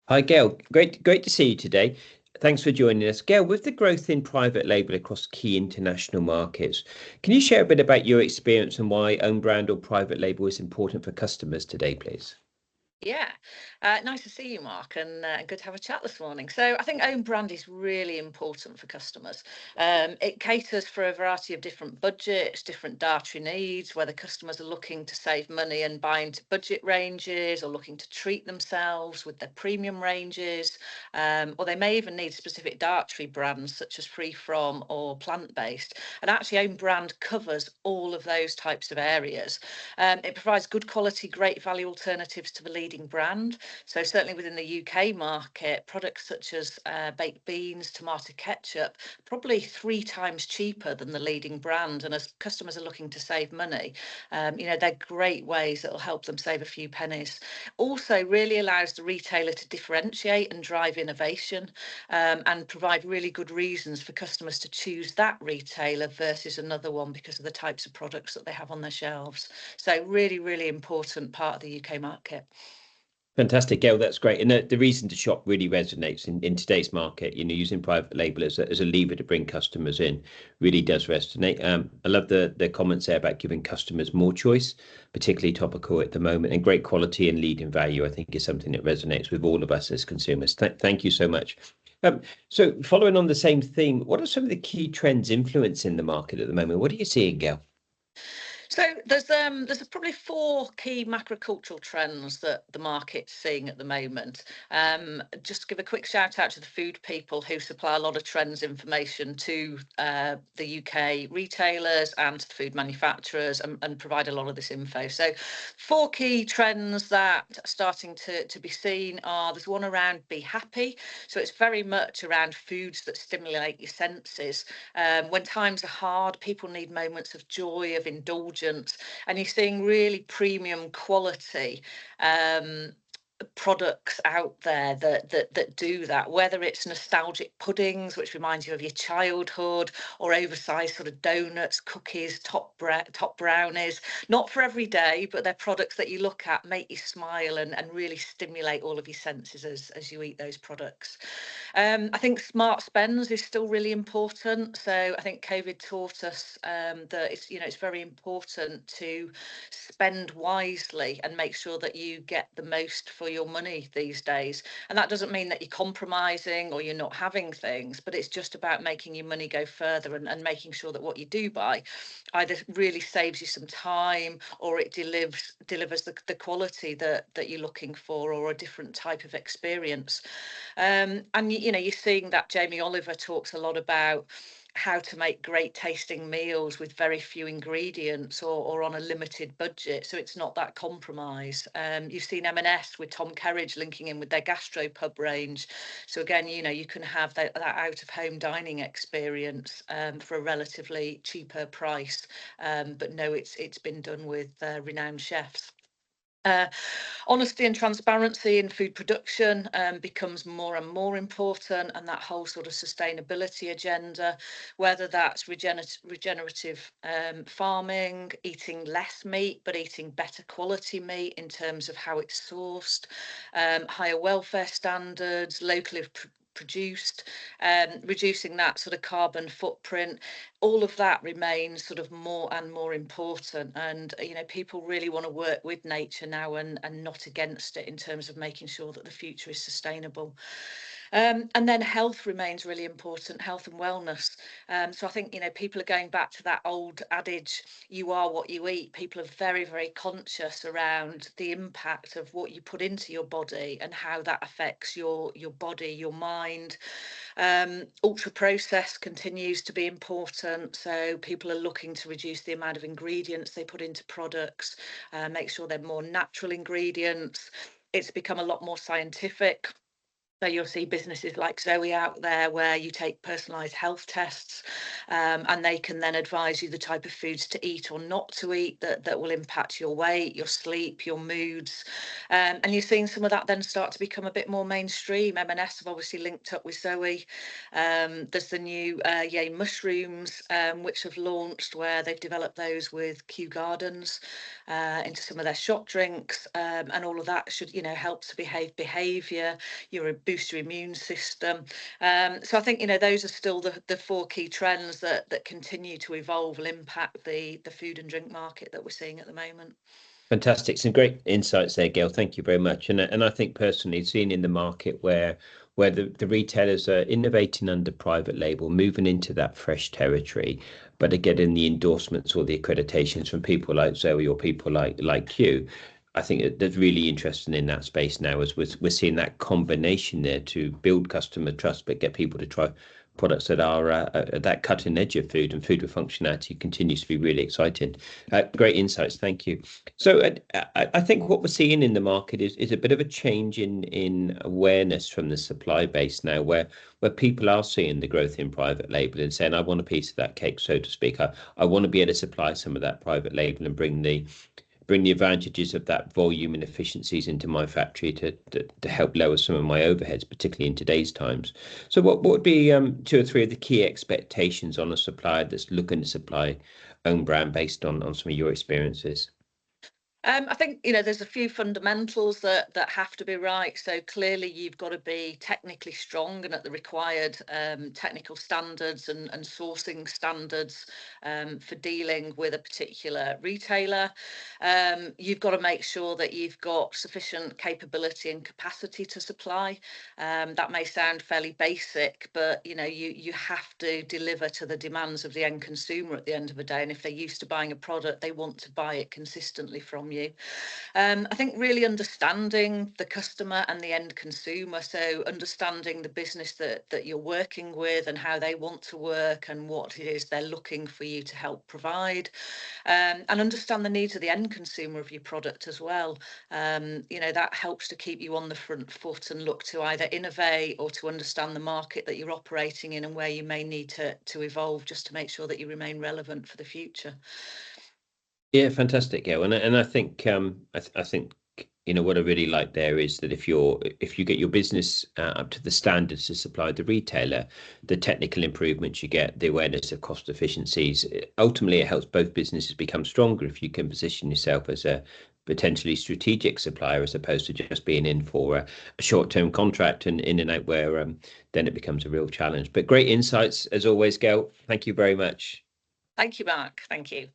Hi, Gail. Great to see you today. Thanks for joining us. Gail, with the growth in private label across key international markets, can you share a bit about your experience and why own brand or private label is important for customers today, please? Yeah, nice to see you, Mark, and good to have a chat this morning. So I think own brand is really important for customers. It caters for a variety of different budgets, different dietary needs, whether customers are looking to save money and buy into budget ranges or looking to treat themselves with their premium ranges, or they may even need specific dietary brands such as free from or plant-based. And actually own brand covers all of those types of areas. It provides good quality, great value alternatives to the leading brand. So certainly within the UK market, products such as baked beans, tomato ketchup, probably 3 times cheaper than the leading brand. And as customers are looking to save money, they're great ways that will help them save a few pennies. Also really allows the retailer to differentiate and drive innovation, and provide really good reasons for customers to choose that retailer versus another one because of the types of products that they have on their shelves. So really, really important part of the UK market. Fantastic, Gail. That's great. And the reason to shop really resonates in today's market. Using private label as a lever to bring customers in really does resonate. I love the comments there about giving customers more choice, particularly topical at the moment. And great quality and leading value, I think, is something that resonates with all of us as consumers. Thank you so much. So, following on the same theme, what are some of the key trends influencing the market at the moment? What are you seeing, Gail? So there's probably 4 key macrocultural trends that the market's seeing at the moment. Just to give a quick shout out to the food people who supply a lot of trends information to the UK retailers and to the food manufacturers, and provide a lot of this info. So 4 key trends that are starting to be seen are, there's one around be happy. So it's very much around foods that stimulate your senses. When times are hard, people need moments of joy, of indulgence, and you're seeing really premium quality products out there that do that, whether it's nostalgic puddings which reminds you of your childhood, or oversized sort of donuts, cookies, top brownies. Not for every day, but they're products that you look at, make you smile, and really stimulate all of your senses as you eat those products. I think smart spends is still really important. So I think COVID taught us that it's very important to spend wisely and make sure that you get the most for your money these days. And that doesn't mean that you're compromising or you're not having things, but it's just about making your money go further, and making sure that what you do buy either really saves you some time, or it delivers the quality that you're looking for, or a different type of experience. And you're seeing that Jamie Oliver talks a lot about how to make great tasting meals with very few ingredients, or on a limited budget, so it's not that compromise. You've seen M&S with Tom Kerridge linking in with their gastropub range, so again, you can have that out of home dining experience for a relatively cheaper price, but no, it's been done with renowned chefs. Honesty and transparency in food production becomes more and more important, and that whole sort of sustainability agenda, whether that's regenerative farming, eating less meat but eating better quality meat in terms of how it's sourced, higher welfare standards, locally produced, reducing that sort of carbon footprint. All of that remains sort of more and more important, and people really want to work with nature now, and not against it, in terms of making sure that the future is sustainable. And then health remains really important, health and wellness. So I think people are going back to that old adage, you are what you eat. People are very, very conscious around the impact of what you put into your body and how that affects your body, your mind. Ultra processed continues to be important, so people are looking to reduce the amount of ingredients they put into products, make sure they're more natural ingredients. It's become a lot more scientific. So you'll see businesses like Zoe out there where you take personalised health tests, and they can then advise you the type of foods to eat or not to eat that will impact your weight, your sleep, your moods. And you're seeing some of that then start to become a bit more mainstream. M&S have obviously linked up with Zoe. There's the new Yay mushrooms, which have launched, where they've developed those with Kew Gardens into some of their shop drinks, and all of that should, help to behaviour, boost your immune system. So I think, those are still the four key trends that continue to evolve, will impact the food and drink market that we're seeing at the moment. Fantastic. Some great insights there, Gail. Thank you very much. And I think personally, seeing in the market where the retailers are innovating under private label, moving into that fresh territory, but are getting the endorsements or the accreditations from people like Zoe or people like you. I think that's really interesting in that space now, as we're seeing that combination there to build customer trust, but get people to try products that are at that cutting edge of food, and food with functionality continues to be really exciting. Great insights. Thank you. So I think what we're seeing in the market is a bit of a change in awareness from the supply base now, where people are seeing the growth in private label and saying, I want a piece of that cake, so to speak. I want to be able to supply some of that private label and bring the advantages of that volume and efficiencies into my factory to help lower some of my overheads, particularly in today's times. So what would be two or three of the key expectations on a supplier that's looking to supply own brand based on some of your experiences? I think, there's a few fundamentals that have to be right. So clearly you've got to be technically strong and at the required technical standards and sourcing standards for dealing with a particular retailer. You've got to make sure that you've got sufficient capability and capacity to supply. That may sound fairly basic, but you have to deliver to the demands of the end consumer at the end of the day. And if they're used to buying a product, they want to buy it consistently from you. I think really understanding the customer and the end consumer, so understanding the business that you're working with and how they want to work and what it is they're looking for you to help provide, and understand the needs of the end consumer of your product as well. That helps to keep you on the front foot and look to either innovate or to understand the market that you're operating in and where you may need to evolve, just to make sure that you remain relevant for the future. Yeah, fantastic, Gail. And I think I think what I really like there is that if you get your business up to the standards to supply the retailer, the technical improvements you get, the awareness of cost efficiencies, ultimately it helps both businesses become stronger if you can position yourself as a potentially strategic supplier as opposed to just being in for a short-term contract and in and out, where then it becomes a real challenge. But great insights as always, Gail. Thank you very much. Thank you, Mark. Thank you.